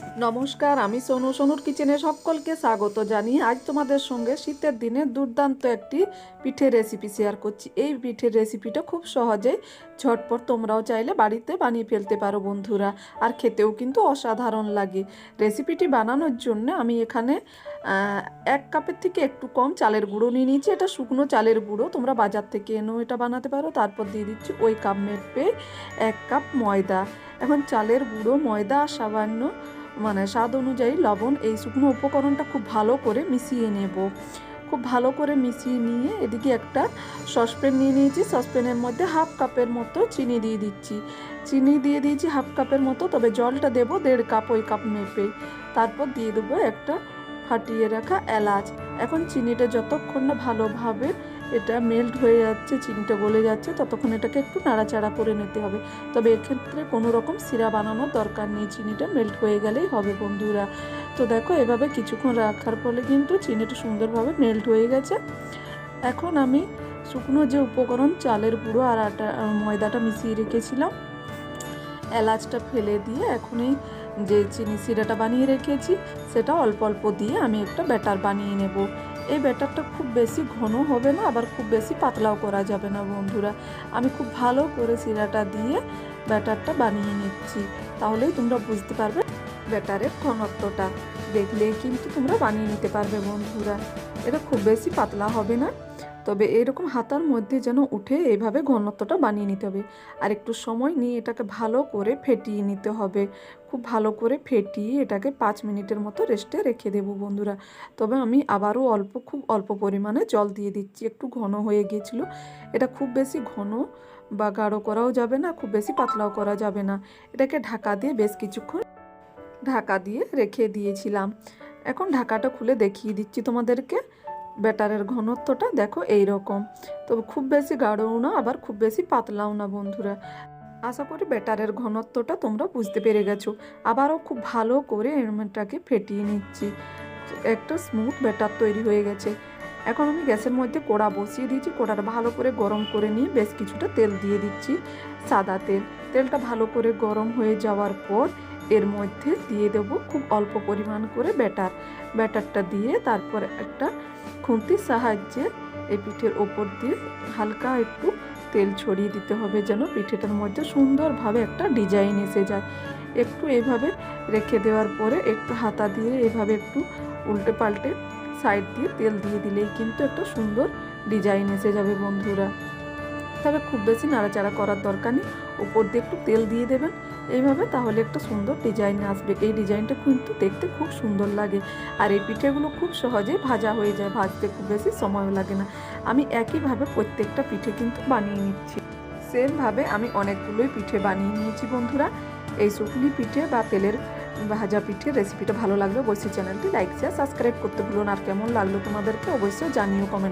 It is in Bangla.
নমস্কার, আমি সোনু। সোনুর কিচেনে সকলকে স্বাগত জানিয়ে আজ তোমাদের সঙ্গে শীতের দিনে দুর্দান্ত একটি পিঠের রেসিপি শেয়ার করছি। এই পিঠের রেসিপিটা খুব সহজেই ঝটপট তোমরাও চাইলে বাড়িতে বানিয়ে ফেলতে পারো বন্ধুরা, আর খেতেও কিন্তু অসাধারণ লাগে। রেসিপিটি বানানোর জন্য আমি এখানে 1 কাপের থেকে একটু কম চালের গুঁড়ো নিয়ে নিয়েছি। এটা শুকনো চালের গুঁড়ো, তোমরা বাজার থেকে এনেও এটা বানাতে পারো। তারপর দিয়ে দিচ্ছি ওই কাপ মেপে 1 কাপ ময়দা। এখন চালের গুঁড়ো, ময়দা আর সামান্য স্বাদ অনুযায়ী লবণ, এই শুকনো উপকরণটা খুব ভালো করে মিশিয়ে নেব। খুব ভালো করে মিশিয়ে নিয়ে এদিকে একটা সসপ্যান নিয়ে নিয়েছি। সসপ্যানের মধ্যে 1/2 কাপের মতো চিনি দিয়ে দিচ্ছি। চিনি দিয়ে দিয়েছি 1/2 কাপের মতো, তবে জলটা দেবো 1.5 কাপ, ওই কাপ মেপে। তারপর দিয়ে দেবো একটা ফাটিয়ে রাখা এলাচ। এখন চিনিটা যতক্ষণ না ভালোভাবে এটা মেল্ট হয়ে যাচ্ছে, চিনিটা গলে যাচ্ছে, ততক্ষণ এটাকে একটু নাড়াচাড়া করে নিতে হবে। তবে এক্ষেত্রে কোনো রকম সিরা বানানোর দরকার নেই, চিনিটা মেল্ট হয়ে গেলেই হবে বন্ধুরা। তো দেখো, এভাবে কিছুক্ষণ রাখার ফলে কিন্তু চিনিটা সুন্দরভাবে মেল্ট হয়ে গেছে। এখন আমি শুকনো যে উপকরণ চালের গুঁড়ো আর ময়দাটা মিশিয়ে রেখেছিলাম, এলাচটা ফেলে দিয়ে এখন এই যে চিনি সিরাটা বানিয়ে রেখেছি সেটা অল্প অল্প দিয়ে আমি একটা ব্যাটার বানিয়ে নেব। এই ব্যাটারটা খুব বেশি ঘন হবে না, আবার খুব বেশি পাতলাও করা যাবে না বন্ধুরা। আমি খুব ভালো করে সিরাটা দিয়ে ব্যাটারটা বানিয়ে নিচ্ছি, তাহলেই তোমরা বুঝতে পারবে ব্যাটারের ঘনত্বটা। দেখলেই কিন্তু তোমরা বানিয়ে নিতে পারবে বন্ধুরা। এটা খুব বেশি পাতলা হবে না, তবে এরকম হাতার মধ্যে যেন উঠে এইভাবে ঘনত্বটা বানিয়ে নিতে হবে। আর একটু সময় নিয়ে এটাকে ভালো করে ফেটিয়ে নিতে হবে। খুব ভালো করে ফেটিয়ে এটাকে 5 মিনিটের মতো রেস্টে রেখে দেবো বন্ধুরা। তবে আমি আবারও খুব অল্প পরিমাণে জল দিয়ে দিচ্ছি। একটু ঘন হয়ে গিয়েছিলো। এটা খুব বেশি ঘন বা গাঢ় করাও যাবে না, খুব বেশি পাতলাও করা যাবে না। এটাকে ঢাকা দিয়ে বেশ কিছুক্ষণ ঢাকা দিয়ে রেখে দিয়েছিলাম। এখন ঢাকাটা খুলে দেখিয়ে দিচ্ছি তোমাদেরকে। ব্যাটারের ঘনত্বটা দেখো এই রকম। তবে খুব বেশি গাঢ়ও না, আবার খুব বেশি পাতলাও না বন্ধুরা। আশা করি ব্যাটারের ঘনত্বটা তোমরা বুঝতে পেরে গেছো। আবারও খুব ভালো করে এটাকে ফেটিয়ে নিচ্ছি। একটা স্মুথ ব্যাটার তৈরি হয়ে গেছে। এখন আমি গ্যাসের মধ্যে কড়া বসিয়ে দিয়েছি। কড়াটা ভালো করে গরম করে নিয়ে বেশ কিছুটা তেল দিয়ে দিচ্ছি, সাদা তেল। তেলটা ভালো করে গরম হয়ে যাওয়ার পর এর মধ্যে দিয়ে দেবো খুব অল্প পরিমাণ করে ব্যাটারটা দিয়ে তারপর একটা খুন্তির সাহায্যে এই পিঠের ওপর দিয়ে হালকা একটু তেল ছড়িয়ে দিতে হবে, যেন পিঠেটার মধ্যে সুন্দরভাবে একটা ডিজাইন এসে যায়। একটু এভাবে রেখে দেওয়ার পরে একটু হাতা দিয়ে এভাবে একটু উল্টে পাল্টে সাইড দিয়ে তেল দিয়ে দিলেই কিন্তু একটা সুন্দর ডিজাইন এসে যাবে বন্ধুরা। তবে খুব বেশি নাড়াচাড়া করার দরকার নেই, উপর দিয়ে একটু তেল দিয়ে দেবেন এইভাবে, তাহলে একটা সুন্দর ডিজাইন আসবে। এই ডিজাইনটা কিন্তু দেখতে খুব সুন্দর লাগে। আর এই পিঠেগুলো খুব সহজে ভাজা হয়ে যায়, ভাজতে খুব বেশি সময় লাগে না। আমি একইভাবে প্রত্যেকটা পিঠে কিন্তু বানিয়ে নিচ্ছি। সেমভাবে আমি অনেকগুলোই পিঠে বানিয়ে নিয়েছি বন্ধুরা। এই শুকনি পিঠে বা তেলের ভাজা পিঠের রেসিপিটা ভালো লাগলে অবশ্যই চ্যানেলটি লাইক শেয়ার সাবস্ক্রাইব করতে ভুলো না। আর কেমন লাগলো তোমাদেরকে অবশ্যই জানিও কমেন্ট